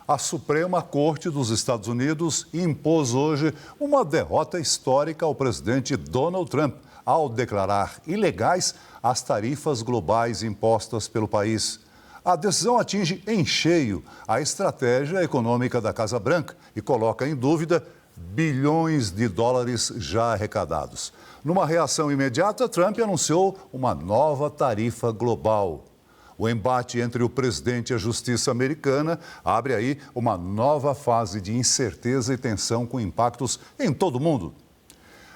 A Suprema Corte dos Estados Unidos impôs hoje uma derrota histórica ao presidente Donald Trump ao declarar ilegais as tarifas globais impostas pelo país. A decisão atinge em cheio a estratégia econômica da Casa Branca e coloca em dúvida bilhões de dólares já arrecadados. Numa reação imediata, Trump anunciou uma nova tarifa global. O embate entre o presidente e a justiça americana abre aí uma nova fase de incerteza e tensão com impactos em todo o mundo.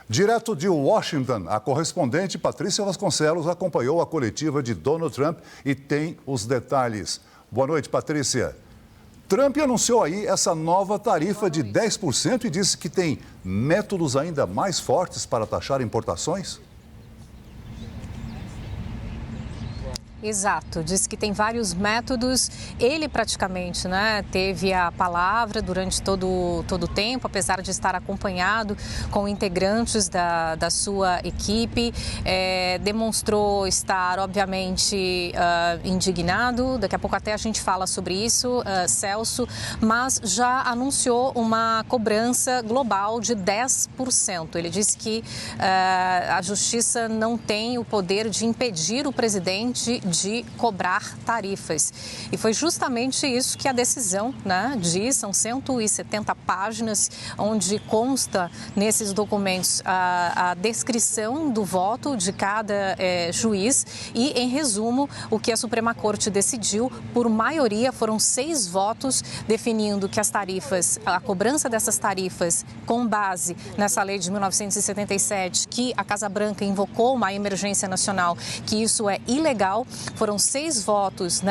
Direto de Washington, a correspondente Patrícia Vasconcelos acompanhou a coletiva de Donald Trump e tem os detalhes. Boa noite, Patrícia. Trump anunciou aí essa nova tarifa de 10% e disse que tem métodos ainda mais fortes para taxar importações? Exato, disse que tem vários métodos. Ele praticamente teve a palavra durante todo o tempo, apesar de estar acompanhado com integrantes da sua equipe. Demonstrou estar, obviamente, indignado. Daqui a pouco até a gente fala sobre isso, Celso, mas já anunciou uma cobrança global de 10%. Ele disse que a justiça não tem o poder de impedir o presidente de cobrar tarifas. E foi justamente isso que a decisão diz. São 170 páginas onde consta nesses documentos a descrição do voto de cada juiz e, em resumo, o que a Suprema Corte decidiu. Por maioria, foram 6 votos definindo que as tarifas, a cobrança dessas tarifas com base nessa lei de 1977, que a Casa Branca invocou uma emergência nacional, que isso é ilegal. Foram 6 votos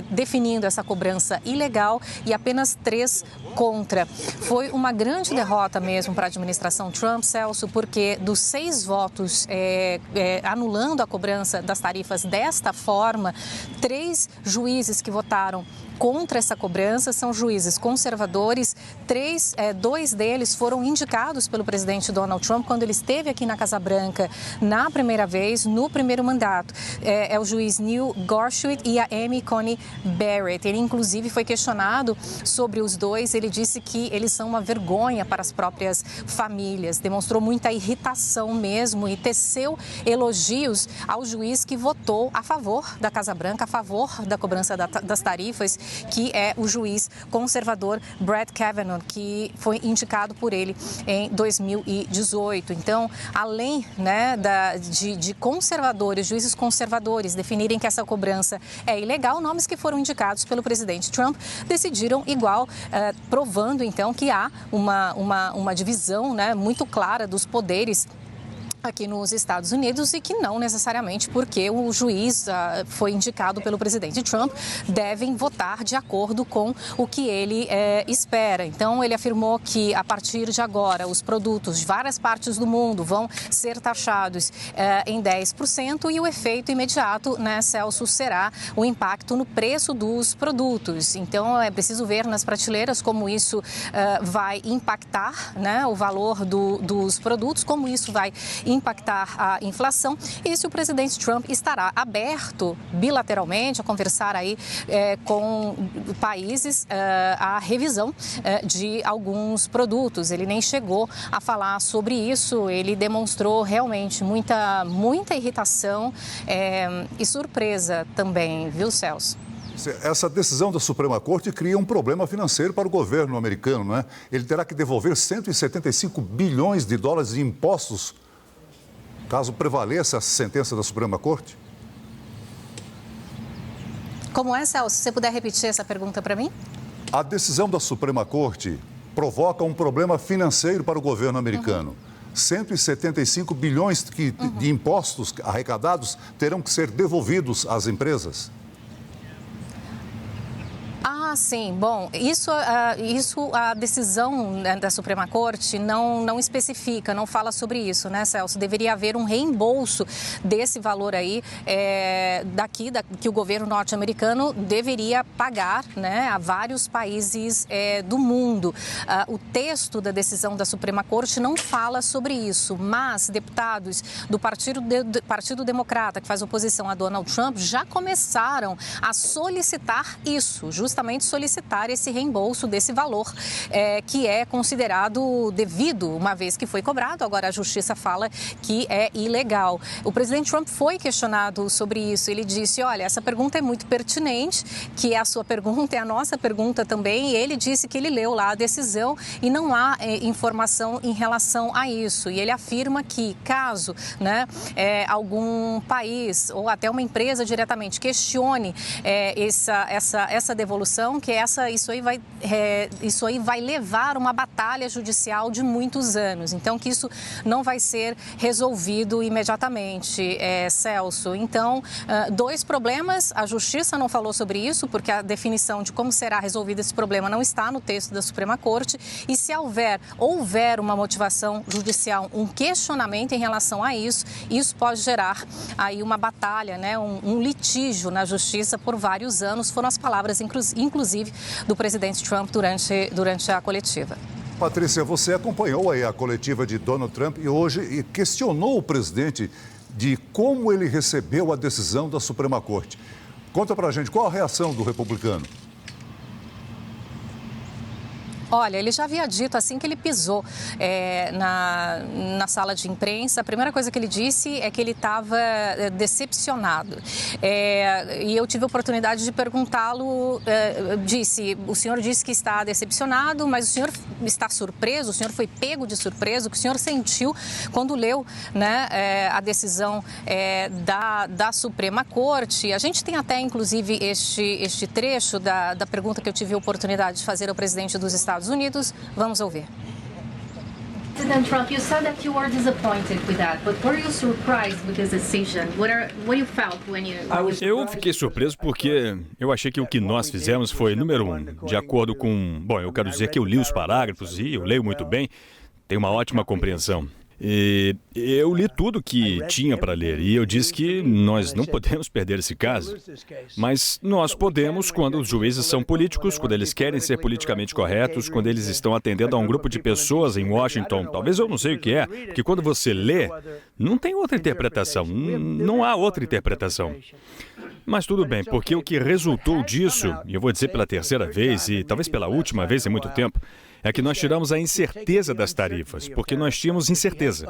definindo essa cobrança ilegal e apenas 3 contra. Foi uma grande derrota mesmo para a administração Trump, Celso, porque dos 6 votos anulando a cobrança das tarifas desta forma, 3 juízes que votaram contra essa cobrança são juízes conservadores. 2 deles foram indicados pelo presidente Donald Trump quando ele esteve aqui na Casa Branca na primeira vez, no primeiro mandato. É o juiz Neil Gorsuch e a Amy Coney Barrett. Ele, inclusive, foi questionado sobre os 2. Ele disse que eles são uma vergonha para as próprias famílias. Demonstrou muita irritação mesmo e teceu elogios ao juiz que votou a favor da Casa Branca, a favor da cobrança das tarifas, que é o juiz conservador Brett Kavanaugh, que foi indicado por ele em 2018. Então, além de conservadores, juízes conservadores definirem que essa cobrança é ilegal, nomes que foram indicados pelo presidente Trump decidiram igual, provando então que há uma divisão muito clara dos poderes aqui nos Estados Unidos e que não necessariamente porque o juiz foi indicado pelo presidente Trump devem votar de acordo com o que ele espera. Então, ele afirmou que a partir de agora os produtos de várias partes do mundo vão ser taxados em 10% e o efeito imediato, Celso, será o impacto no preço dos produtos. Então, é preciso ver nas prateleiras como isso vai impactar o valor dos produtos, como isso vai impactar a inflação e se o presidente Trump estará aberto bilateralmente a conversar aí com países a revisão de alguns produtos. Ele nem chegou a falar sobre isso, ele demonstrou realmente muita irritação e surpresa também, viu, Celso? Essa decisão da Suprema Corte cria um problema financeiro para o governo americano, não é? Ele terá que devolver 175 bilhões de dólares de impostos caso prevaleça a sentença da Suprema Corte? Como é, Celso? Se você puder repetir essa pergunta para mim? A decisão da Suprema Corte provoca um problema financeiro para o governo americano. 175 bilhões de impostos arrecadados terão que ser devolvidos às empresas. Sim. Bom, isso a decisão da Suprema Corte não especifica, não fala sobre isso, Celso? Deveria haver um reembolso desse valor aí, que o governo norte-americano deveria pagar, a vários países do mundo. O texto da decisão da Suprema Corte não fala sobre isso, mas deputados do Partido Democrata, que faz oposição a Donald Trump, já começaram a solicitar isso, justamente pode solicitar esse reembolso desse valor que é considerado devido, uma vez que foi cobrado. Agora a Justiça fala que é ilegal. O presidente Trump foi questionado sobre isso. Ele disse, olha, essa pergunta é muito pertinente, que é a sua pergunta, é a nossa pergunta também. E ele disse que ele leu lá a decisão e não há informação em relação a isso. E ele afirma que caso, né, algum país ou até uma empresa diretamente questione essa devolução, que isso aí vai levar uma batalha judicial de muitos anos. Então, que isso não vai ser resolvido imediatamente, Celso. Então, dois problemas, a Justiça não falou sobre isso, porque a definição de como será resolvido esse problema não está no texto da Suprema Corte. E se houver uma motivação judicial, um questionamento em relação a isso, isso pode gerar aí uma batalha, né, um litígio na Justiça por vários anos. Foram as palavras, inclusive, do presidente Trump durante a coletiva. Patrícia, você acompanhou aí a coletiva de Donald Trump e hoje questionou o presidente de como ele recebeu a decisão da Suprema Corte. Conta pra gente, qual a reação do republicano? Olha, ele já havia dito assim que ele pisou na sala de imprensa. A primeira coisa que ele disse é que ele estava decepcionado. E eu tive a oportunidade de perguntá-lo, o senhor disse que está decepcionado, mas o senhor está surpreso, o senhor foi pego de surpresa, o que o senhor sentiu quando leu, né, a decisão da Suprema Corte. A gente tem até, inclusive, este trecho da pergunta que eu tive a oportunidade de fazer ao presidente dos Estados Unidos. Vamos ouvir. President Trump, you said that you were disappointed with that, but were you surprised with this decision? What you felt when you... Eu fiquei surpreso porque eu achei que o que nós fizemos foi, número um, de acordo com... Bom, eu quero dizer que eu li os parágrafos e eu leio muito bem, tenho uma ótima compreensão. E eu li tudo que tinha para ler e eu disse que nós não podemos perder esse caso, mas nós podemos quando os juízes são políticos, quando eles querem ser politicamente corretos, quando eles estão atendendo a um grupo de pessoas em Washington. Talvez eu não sei o que é, porque quando você lê, não tem outra interpretação, não há outra interpretação. Mas tudo bem, porque o que resultou disso, e eu vou dizer pela terceira vez e talvez pela última vez em muito tempo, é que nós tiramos a incerteza das tarifas, porque nós tínhamos incerteza.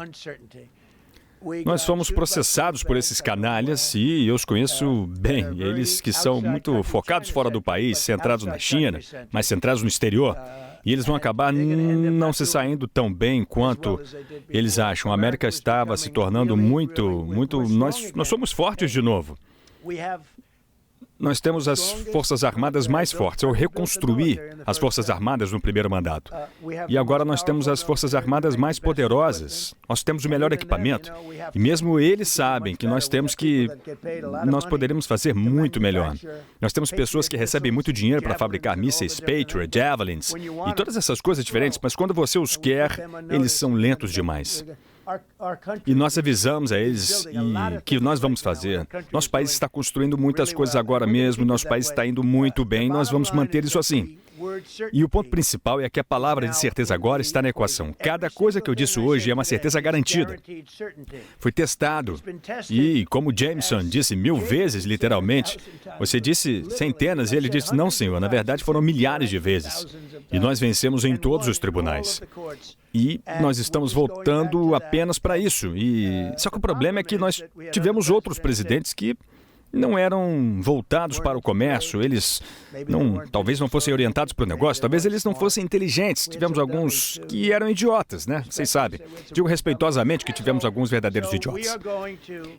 Nós fomos processados por esses canalhas e eu os conheço bem. Eles que são muito focados fora do país, centrados na China, mas centrados no exterior. E eles vão acabar não se saindo tão bem quanto eles acham. A América estava se tornando muito... Nós somos fortes de novo. Nós temos as Forças Armadas mais fortes. Eu reconstruí as Forças Armadas no primeiro mandato. E agora nós temos as Forças Armadas mais poderosas. Nós temos o melhor equipamento. E mesmo eles sabem que nós poderíamos fazer muito melhor. Nós temos pessoas que recebem muito dinheiro para fabricar mísseis Patriot, Javelins e todas essas coisas diferentes, mas quando você os quer, eles são lentos demais. E nós avisamos a eles que nós vamos fazer. Nosso país está construindo muitas coisas agora mesmo, nosso país está indo muito bem, nós vamos manter isso assim. E o ponto principal é que a palavra de certeza agora está na equação. Cada coisa que eu disse hoje é uma certeza garantida. Foi testado. E, como Jameson disse 1000 vezes, literalmente, você disse centenas e ele disse, não, senhor, na verdade foram milhares de vezes. E nós vencemos em todos os tribunais. E nós estamos voltando apenas para isso. Só que o problema é que nós tivemos outros presidentes que não eram voltados para o comércio, eles talvez não fossem orientados para o negócio, talvez eles não fossem inteligentes. Tivemos alguns que eram idiotas, né? Vocês sabem. Digo respeitosamente que tivemos alguns verdadeiros idiotas.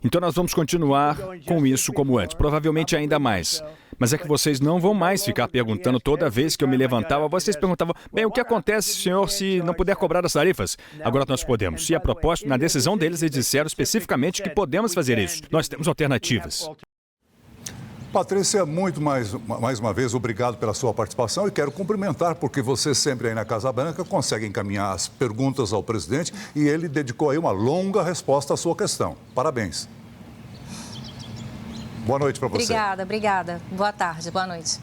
Então nós vamos continuar com isso como antes, provavelmente ainda mais. Mas é que vocês não vão mais ficar perguntando toda vez que eu me levantava. Vocês perguntavam, bem, o que acontece, senhor, se não puder cobrar as tarifas? Agora nós podemos. E a propósito, na decisão deles, eles disseram especificamente que podemos fazer isso. Nós temos alternativas. Patrícia, mais uma vez, obrigado pela sua participação e quero cumprimentar porque você sempre aí na Casa Branca consegue encaminhar as perguntas ao presidente e ele dedicou aí uma longa resposta à sua questão. Parabéns. Boa noite para você. Obrigada. Boa tarde, boa noite.